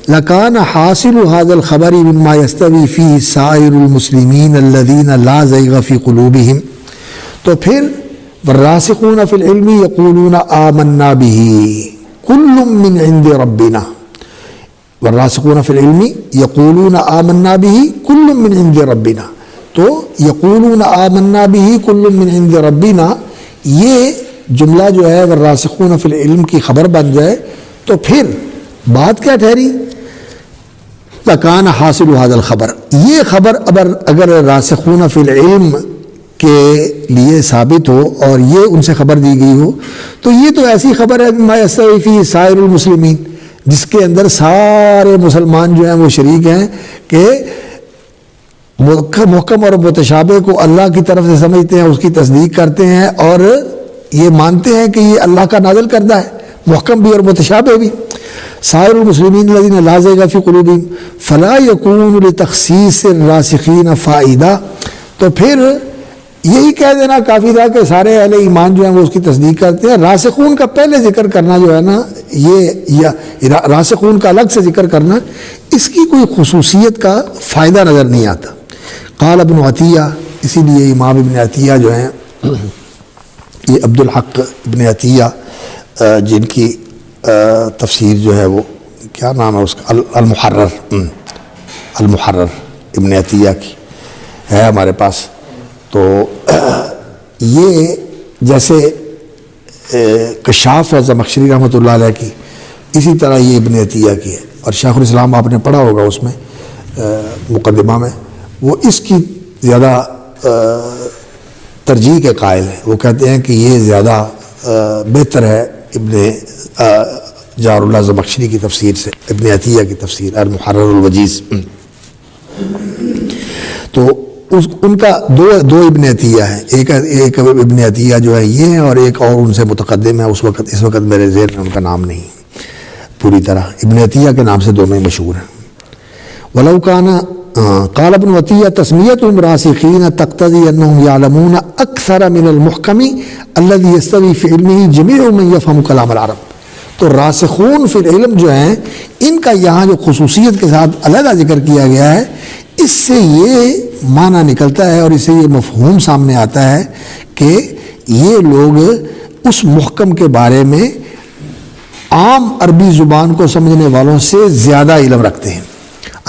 لکان حاصل هذا الخبر مما يستوي فيه سائر المسلمین الذین لا زیغ فی قلوبهم. تو پھر والراسخون فی العلم یقولون آمنا بہ کل من عند ربنا. والراسخون فی العلم یقولون آمنا بہ کل من عند ربنا. تو یقولون آمنا بہ کل من عند ربنا، یہ جملہ جو ہے والراسخون فی العلم کی خبر بن جائے تو پھر بات کیا ٹھہری؟ لکان حاصل هذا الخبر، یہ خبر اگر راسخون فی العلم کے لیے ثابت ہو اور یہ ان سے خبر دی گئی ہو، تو یہ تو ایسی خبر ہے ما یستوی فی سائر المسلمین، جس کے اندر سارے مسلمان جو ہیں وہ شریک ہیں کہ محکم اور متشابہ کو اللہ کی طرف سے سمجھتے ہیں، اس کی تصدیق کرتے ہیں، اور یہ مانتے ہیں کہ یہ اللہ کا نازل کردہ ہے، محکم بھی اور متشابہ بھی. سائر المسلمین الذین لا زیغ فی قلوبہم فلا یکون لتخصیص الراسخین فائدہ. تو پھر یہی کہہ دینا کافی تھا کہ سارے اہل ایمان جو ہیں وہ اس کی تصدیق کرتے ہیں. راسخون کا پہلے ذکر کرنا جو ہے نا، یہ راسخون کا الگ سے ذکر کرنا، اس کی کوئی خصوصیت کا فائدہ نظر نہیں آتا. قال ابن عطیہ، اسی لیے امام ابن عطیہ جو ہیں، یہ عبدالحق ابن عطیہ جن کی تفسیر جو ہے وہ کیا نام ہے اس کا، المحرر ابن عطیہ کی ہے ہمارے پاس. تو یہ جیسے کشاف و زمخشری رحمۃ اللہ علیہ کی، اسی طرح یہ ابن عطیہ کی ہے. اور شیخ الاسلام آپ نے پڑھا ہوگا اس میں مقدمہ میں، وہ اس کی زیادہ ترجیح کے قائل ہیں. وہ کہتے ہیں کہ یہ زیادہ بہتر ہے ابن جار اللہ زمخشری کی تفسیر سے، ابن عطیہ کی تفسیر المحرر الوجیز. تو ان کا دو ابن عطیہ ہیں، ایک ابن عطیہ جو ہے یہ ہیں، اور ایک اور ان سے متقدم ہے، اس وقت میرے ذہن میں ان کا نام نہیں پوری طرح. ابن عطیہ کے نام سے دونوں ہی مشہور ہیں. ولو کان قال ابن عطیہ تسمیتهم راسخین تقتضی انهم یعلمون اکثر من المحکم الذی یستوی فی علمہ جمیع من یفهم کلام العرب. تو راسخون فی العلم جو ہیں، ان کا یہاں جو خصوصیت کے ساتھ علیحدہ ذکر کیا گیا ہے، اس سے یہ معنی نکلتا ہے اور اس سے یہ مفہوم سامنے آتا ہے کہ یہ لوگ اس محکم کے بارے میں عام عربی زبان کو سمجھنے والوں سے زیادہ علم رکھتے ہیں.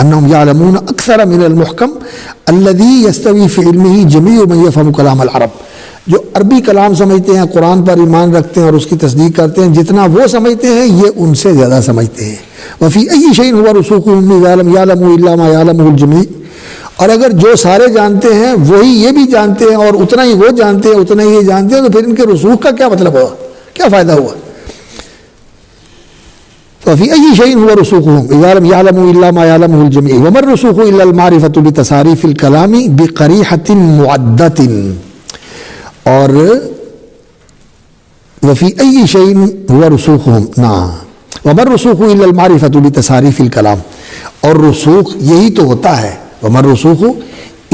انہم یعلمون اکثر من المحکم الذی یستوی فی علمہ جمیع من یفهم کلام العرب. جو عربی کلام سمجھتے ہیں، قرآن پر ایمان رکھتے ہیں اور اس کی تصدیق کرتے ہیں، جتنا وہ سمجھتے ہیں یہ ان سے زیادہ سمجھتے ہیں۔ وفی ای شیء هو رسوخهم یعلم الا ما یعلمه الجمیع، اور اگر جو سارے جانتے ہیں وہی یہ بھی جانتے ہیں اور اتنا ہی وہ جانتے ہیں اتنا ہی یہ جانتے ہیں، تو پھر ان کے رسوخ کا کیا مطلب ہوا، کیا فائدہ ہوا؟ وفی ای شیء هو رسوخهم یعلم الا ما یعلمه الجمیع وما الرسوخ الا المعرفة بتصاریف الکلام بقریحة معدة، اور وفی ای شیء هو رسوخهم نا وما الرسوخ الا المعرفة بتصاریف الکلام، اور رسوخ یہی تو ہوتا ہے، وما الرسوخ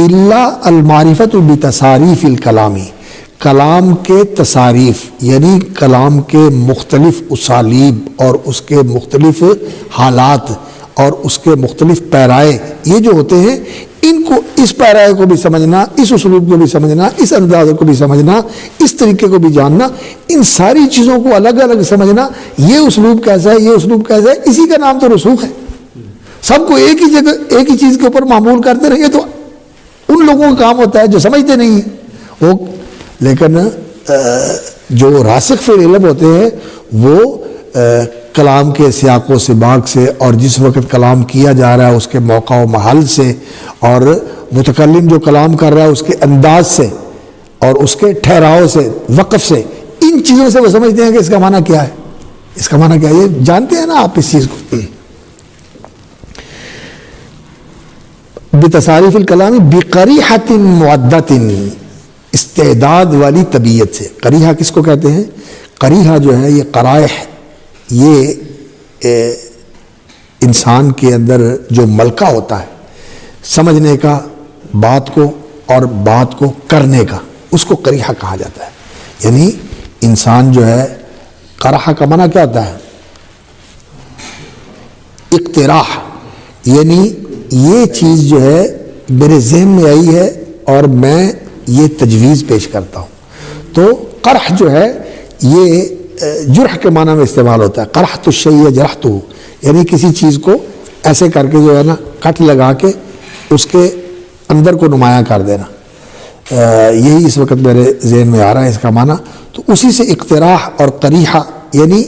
الا المعرفة بتصاریف الکلام، کلام کے تصاریف یعنی کلام کے مختلف اسالیب اور اس کے مختلف حالات اور اس کے مختلف پیرائے یہ جو ہوتے ہیں، ان کو اس پیرائے کو بھی سمجھنا، اس اسلوب کو بھی سمجھنا، اس انداز کو بھی سمجھنا، اس طریقے کو بھی جاننا، ان ساری چیزوں کو الگ الگ سمجھنا، یہ اسلوب کیسا ہے، یہ اسلوب کیسا ہے، اسی کا نام تو رسوخ ہے۔ سب کو ایک ہی جگہ ایک ہی چیز کے اوپر معمول کرتے رہے تو ان لوگوں کا کام ہوتا ہے جو سمجھتے نہیں ہیں وہ، لیکن جو راسخ فی العلم ہوتے ہیں وہ کلام کے سیاق و سباق سے اور جس وقت کلام کیا جا رہا ہے اس کے موقع و محل سے، اور متکلم جو کلام کر رہا ہے اس کے انداز سے اور اس کے ٹھہراؤ سے، وقف سے، ان چیزوں سے وہ سمجھتے ہیں کہ اس کا معنی کیا ہے، اس کا معنی کیا ہے، یہ جانتے ہیں نا آپ اس چیز کو۔ بتصاریف الکلام بقریحۃ معدۃ، استعداد والی طبیعت سے۔ قریحہ کس کو کہتے ہیں؟ قریحہ جو ہے یہ قرائح، یہ انسان کے اندر جو ملکہ ہوتا ہے سمجھنے کا، بات کو اور بات کو کرنے کا، اس کو قریحہ کہا جاتا ہے۔ یعنی انسان جو ہے، قرحہ کا معنی کیا ہوتا ہے؟ اقتراح، یعنی یہ چیز جو ہے میرے ذہن میں آئی ہے اور میں یہ تجویز پیش کرتا ہوں۔ تو قرح جو ہے یہ جرح کے معنی میں استعمال ہوتا ہے۔ قرحت الشیء جرحتہ، یعنی کسی چیز کو ایسے کر کے جو ہے نا کٹ لگا کے اس کے اندر کو نمایاں کر دینا، یہی اس وقت میرے ذہن میں آ رہا ہے اس کا معنی۔ تو اسی سے اقتراح اور قریحہ یعنی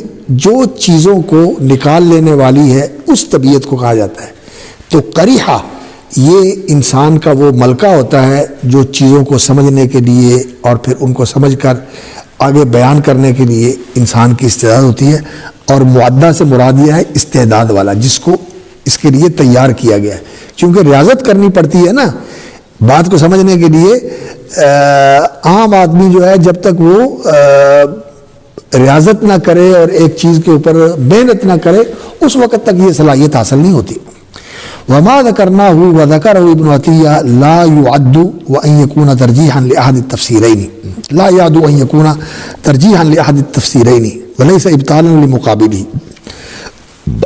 جو چیزوں کو نکال لینے والی ہے اس طبیعت کو کہا جاتا ہے۔ تو قریحہ یہ انسان کا وہ ملکہ ہوتا ہے جو چیزوں کو سمجھنے کے لیے اور پھر ان کو سمجھ کر آگے بیان کرنے کے لیے انسان کی استعداد ہوتی ہے، اور معدہ سے مراد یہ ہے استعداد والا، جس کو اس کے لیے تیار کیا گیا ہے، کیونکہ ریاضت کرنی پڑتی ہے نا بات کو سمجھنے کے لیے۔ عام آدمی جو ہے جب تک وہ ریاضت نہ کرے اور ایک چیز کے اوپر محنت نہ کرے اس وقت تک یہ صلاحیت حاصل نہیں ہوتی۔ وما ذکرناہ وذکرہ ابن عطیہ لا یعد وان یکون ترجیحا لأحد التفسیرین، لا یعد ان یکون ترجیحا لأحد التفسیرین ولیس ابطالا لمقابلہ۔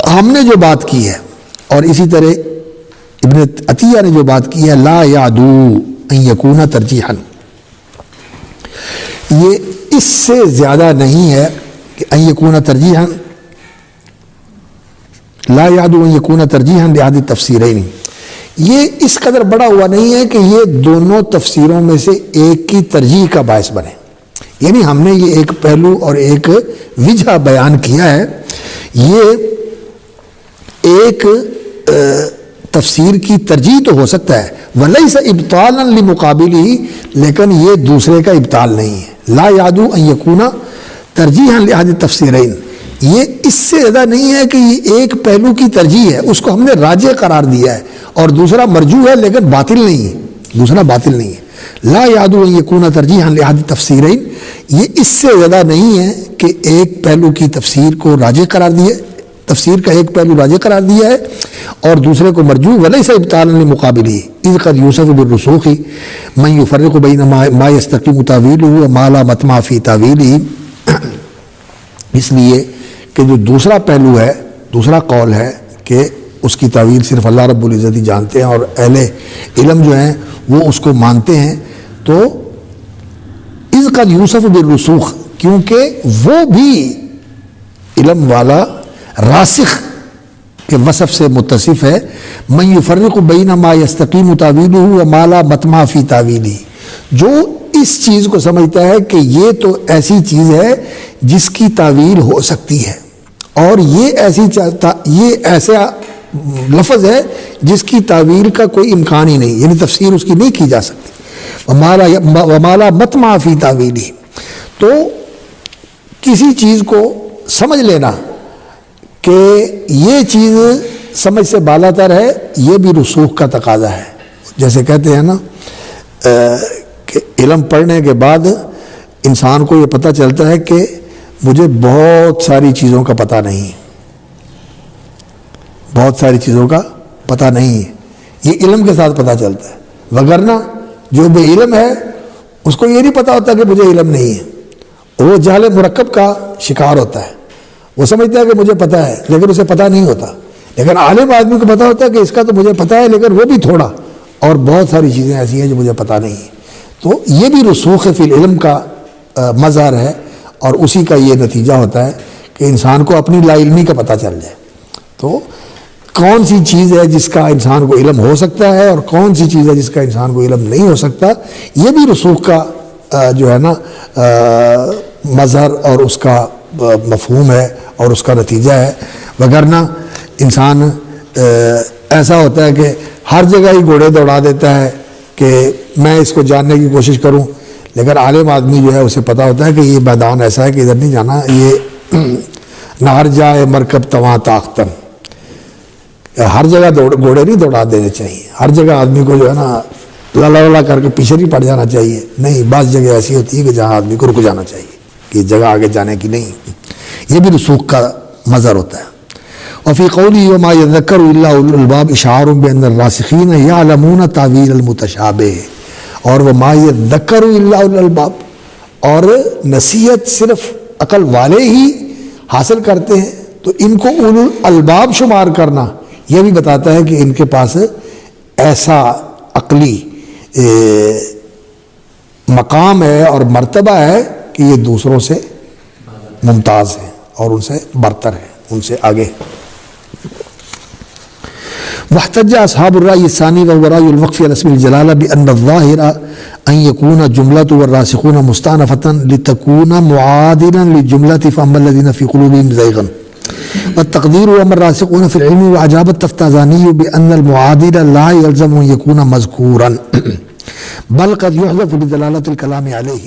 ہم نے جو بات کی ہے اور اسی طرح ابن عطیہ نے جو بات کی ہے، لا یعد ان یکون ترجیحا، یہ اس سے زیادہ نہیں ہے کہ ان یکون ترجیحا، لا یعد ان یکون ترجیحا لأحد التفسیرین، یہ اس قدر بڑا ہوا نہیں ہے کہ یہ دونوں تفسیروں میں سے ایک کی ترجیح کا باعث بنے۔ یعنی ہم نے یہ ایک پہلو اور ایک وجہ بیان کیا ہے، یہ ایک تفسیر کی ترجیح تو ہو سکتا ہے، ولیس ابطالا لمقابلہ، لیکن یہ دوسرے کا ابطال نہیں ہے۔ لا یعد ان یکون ترجیحا لأحد التفسیرین، یہ اس سے زیادہ نہیں ہے کہ یہ ایک پہلو کی ترجیح ہے، اس کو ہم نے راجح قرار دیا ہے، اور دوسرا مرجوح ہے لیکن باطل نہیں ہے، دوسرا باطل نہیں ہے۔ لا یعد ان یکون ترجیحا لأحد التفسیرین، یہ اس سے زیادہ نہیں ہے کہ ایک پہلو کی تفسیر کو راجح قرار دیا، تفسیر کا ایک پہلو راجح قرار دیا ہے اور دوسرے کو مرجوح، ولیس ابطالا لمقابلہ اذ قد یوصف بالرسوخ من یفرق بین ما یستقیم تاویلہ وما لا مطمع فی تاویلہ، اس لیے کہ جو دوسرا پہلو ہے، دوسرا قول ہے کہ اس کی تعویل صرف اللہ رب العزت ہی جانتے ہیں اور اہل علم جو ہیں وہ اس کو مانتے ہیں، تو اذ قد یوصف بالرسوخ، کیونکہ وہ بھی علم والا راسخ کے وصف سے متصف ہے، من یفرق بین ما یستقیم تاویلہ وما لا مطمع فی تاویلہ، جو اس چیز کو سمجھتا ہے کہ یہ تو ایسی چیز ہے جس کی تعویل ہو سکتی ہے، اور یہ ایسا لفظ ہے جس کی تعویل کا کوئی امکان ہی نہیں، یعنی تفسیر اس کی نہیں کی جا سکتی. وَمَا لَا مَطْمَعَ فِي تَأْوِيلِهِ. تو کسی چیز کو سمجھ لینا کہ یہ چیز سمجھ سے بالا تر ہے، یہ بھی رسوخ کا تقاضا ہے. جیسے کہتے ہیں نا کہ علم پڑھنے کے بعد انسان کو یہ پتہ چلتا ہے کہ مجھے بہت ساری چیزوں کا پتہ نہیں، بہت ساری چیزوں کا پتہ نہیں ہے. یہ علم کے ساتھ پتہ چلتا ہے، وگرنہ جو بے علم ہے اس کو یہ نہیں پتہ ہوتا کہ مجھے علم نہیں ہے، وہ جہل مرکب کا شکار ہوتا ہے. وہ سمجھتا ہے کہ مجھے پتہ ہے لیکن اسے پتہ نہیں ہوتا. لیکن عالم آدمی کو پتہ ہوتا ہے کہ اس کا تو مجھے پتہ ہے لیکن وہ بھی تھوڑا، اور بہت ساری چیزیں ایسی ہیں جو مجھے پتہ نہیں. تو یہ بھی رسوخ فی العلم کا مظہر ہے، اور اسی کا یہ نتیجہ ہوتا ہے کہ انسان کو اپنی لا علمی کا پتہ چل جائے. تو کون سی چیز ہے جس کا انسان کو علم ہو سکتا ہے اور کون سی چیز ہے جس کا انسان کو علم نہیں ہو سکتا، یہ بھی رسوخ کا جو ہے نا مظہر اور اس کا مفہوم ہے اور اس کا نتیجہ ہے. وگرنہ انسان ایسا ہوتا ہے کہ ہر جگہ ہی گھوڑے دوڑا دیتا ہے کہ میں اس کو جاننے کی کوشش کروں، لیکن عالم آدمی جو ہے اسے پتہ ہوتا ہے کہ یہ میدان ایسا ہے کہ ادھر نہیں جانا، یہ نہر جائے مرکب تواں تاختن. ہر جگہ گھوڑے نہیں دوڑا دینے چاہیے، ہر جگہ آدمی کو جو ہے نا لا کر کے پیچھے نہیں پڑ جانا چاہیے. نہیں، بعض جگہ ایسی ہوتی ہے کہ جہاں آدمی کو رک جانا چاہیے کہ جگہ آگے جانے کی نہیں. یہ بھی رسوخ کا مظہر ہوتا ہے. وفی قولی وما یذکر الا اولو الالباب اشعار بان الراسخین یعلمون تعویل المتشابہ، اور وما یذکر الا اولو الالباب، اور نصیحت صرف عقل والے ہی حاصل کرتے ہیں. تو ان کو اولو الالباب شمار کرنا یہ بھی بتاتا ہے کہ ان کے پاس ایسا عقلی مقام ہے اور مرتبہ ہے کہ یہ دوسروں سے ممتاز ہیں اور ان سے برتر ہیں، ان سے آگے. واحتج اصحاب الرأي الثاني وهو رأي الوقف على اسم الجلالة بأن الظاهر أن يكون الجملة والراسخون مستأنفة لتكون معادلا للجملة فأما الذين في قلوبهم زيغ والتقدير وأما الراسخون في العلم. وأجاب التفتازاني بأن المعادل لا يلزم أن يكون مذكورا بل قد يحذف لدلالة الكلام عليه.